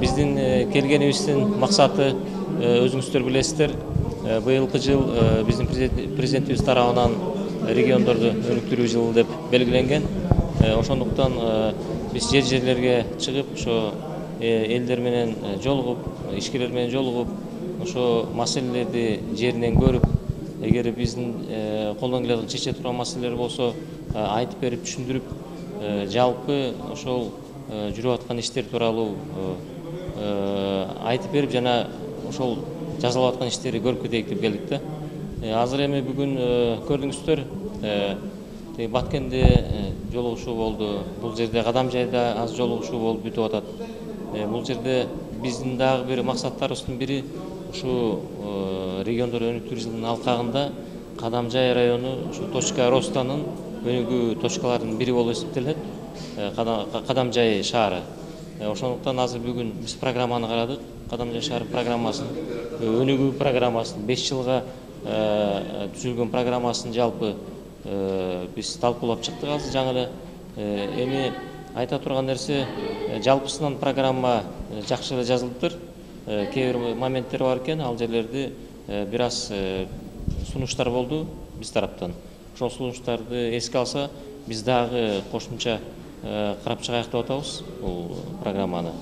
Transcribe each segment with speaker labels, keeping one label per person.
Speaker 1: Биздин келгенибиздин максаты өзүңүздөр билесиздер. Быйылкы жыл биздин президентибиз тарабынан региондорду өнүктүрүү жылы деп белгиленген. Ошондуктан биз жерлерге чыгып, ошо элдер менен жолугуп, ишкерлер менен жолугуп, ошо маселелерди жеринен көрүп, эгер биздин колдон келе чече турган маселелер болсо айтып берип, түшүндүрүп, жалпы ошол жүрүп аткан иштер тууралуу айтып берип, жана ошол жасалып аткан иштерди көрүп кетейик деп келдик да. Азыр эми бүгүн көрдүңүздөр, Баткенде жолугушуу болду. Бул жерде Кадамжайда аз жолугушуу болуп бүтүп атат. Бул жерде биздин дагы бир максаттарыбыздын бири ушу региондор өнүктүрүү жылынын алкагында Кадамжай району ушу точка ростанын өнүгүү точкаларынын бири болуп эсептелет. Кадамжай шаары. Ошондуктан азыр бүгүн биз программаны карадык. Кадамжай шаары программасын, өнүгүү программасын, 5 жылга түзүлгөн программасын жалпы биз талкуулап чыктык азыр жаңы эле. Эми айта турган нерсе, жалпысынан программа жакшы эле жазылыптыр. Кээ бир моменттер бар экен, ал жерлерди бир аз сунуштар болду биз тараптан. Ошол сунуштарды эске алса, биз дагы кошумча карап чыгаyak деп атабыз бул программаны.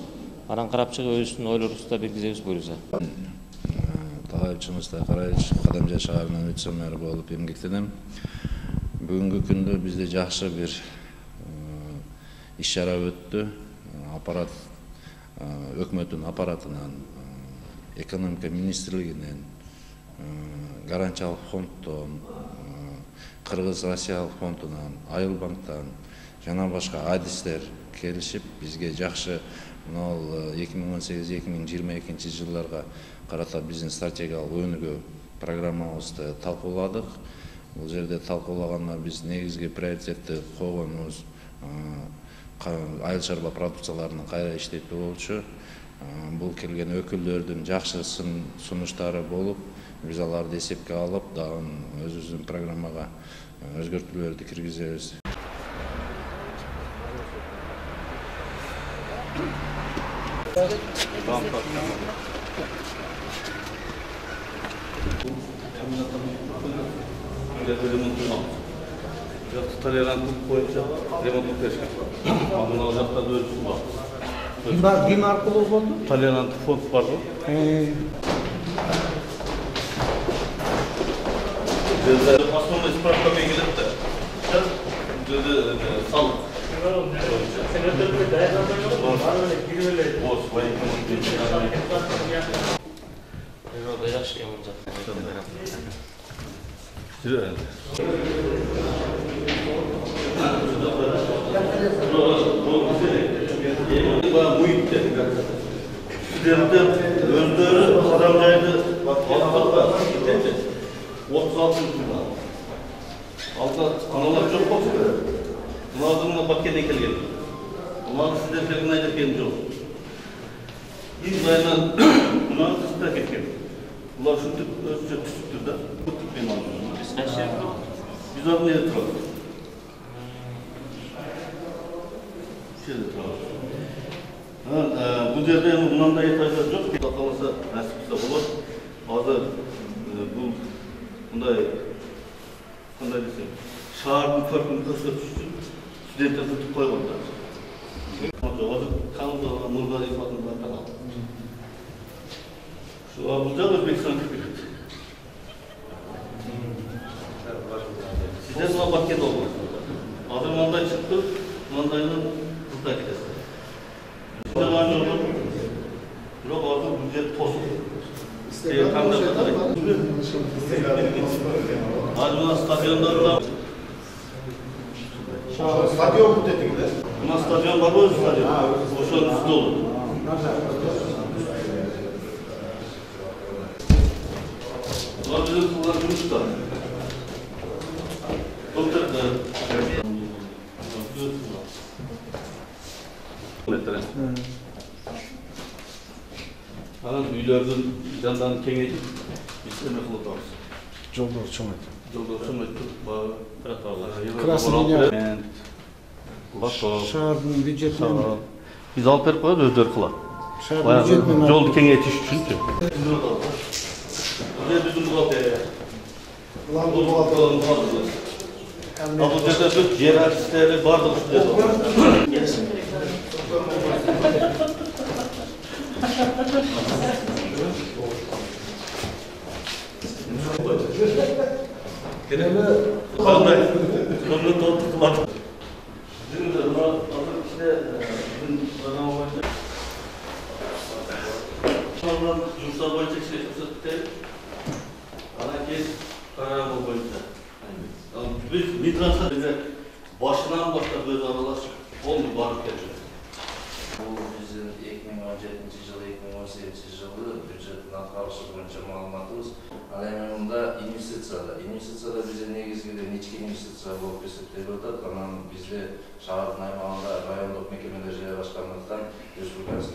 Speaker 1: Анан карап чыгып өзүбүздүн ойлорубузду да бергизебиз буюрса.
Speaker 2: Тагайбычыбызда Карайыч Кадамжай шаарынын вице-мэрі болуп эмгектенем. Бүгүнкү күндө бизде жакшы бир иш-чара өттү. Аппарат, өкмөттүн аппаратынан, экономика министрлигинен, гарантиялык фонддон, Кыргыз Россиялык фондунан, Айыл банктан жана башка адистер келишип бизге жакшы 2018-2022 жылдарга карата биздин стратегиялык өнүгүү программабызды талкууладык. Бул жерде талкуулаганда биз негизги приоритетти койгонубуз айыл чарба продукцияларын кайра иштетүү болчу. Бул келген өкүлдөрдүн жакшы сунуштары болуп, биз аларды эсепке алып, дагы өзүбүздүн программага өзгөртүүлөрдү киргизебиз.
Speaker 3: Толеранттылык боюнча ремонттук беришкен. Мына жакта өзүбүз бар.
Speaker 4: Ким аркылуу болду?
Speaker 3: Толеранттык фонд бар го. Основной справкамен келет да. Салык.
Speaker 1: Природа жакшы эмин жакшы.
Speaker 3: Студенттер өздері Кадамжайды 36 жылда. Алда аналар жоқ болса, бұлардың Баткеннен келген. Бұлардың сіздер келген айда келген жоқ. Айынан бұлар сіздер кеткен. Бұлар шүндік өзінше түсіптір да. Biz orada nerede turalım? Şeyde turalım. Bu yerde bundan da yeterli yok. Kalmasa nasipse olur. Hazır bunday desem. Şehrin farkını kısa düşsün. Studentler tutup koymadılar. Hazır kanalda Nurgaz ifatında kanal. Şu Abuja Özbekistan gibi. Sizden buna Batkent olmaz. Adım ondan çıktı, mandayının burada gideriz. Sizden aynı olur. Yok adım ücret tosun. Adımına stadyonlarında.
Speaker 5: Stadyon mu dediniz?
Speaker 3: Buna stadyon var mı stadyon? Boşanın üstü olur. Bunlar bizim kullanıcımız da. Анан үйлөрдүн жанданын кеңейтип биз эме кылып атабыз.
Speaker 4: Жолдор чоңойтуп.
Speaker 3: Жолдор чоңойтуп, тротуарлар.
Speaker 4: Красный линия.
Speaker 3: Шаардын
Speaker 4: бюджетинен
Speaker 3: биз алып берип коебуз, өздөрү кылат.
Speaker 4: Шаарда
Speaker 3: жолды кеңейтиш үчүнчү. Біздің бухгалтерия. Бұл жерде біз жер актістері бардық үстінде. Қандай? Көмір толтырып қылады. Жүріңдер, мына азыр кішіне біздің бағана бойынша. Жұмыстар бойынша кішіне көрсетті. Ана кез қарағым бойынша. Biz Midras'a bize başından başta böyle aralaşıp olmuyor barık geldi.
Speaker 2: Bu bizim 2017 yılı, 2018 yılı büdjetin atqaruşı boyunca malumatımız. Alemimde investitsiyada bize negizgide neçke investitsiya bolup eseptелип атат. Анан бизде шаардын аймагында райондук мекемелер жайгашкандыктан республикалык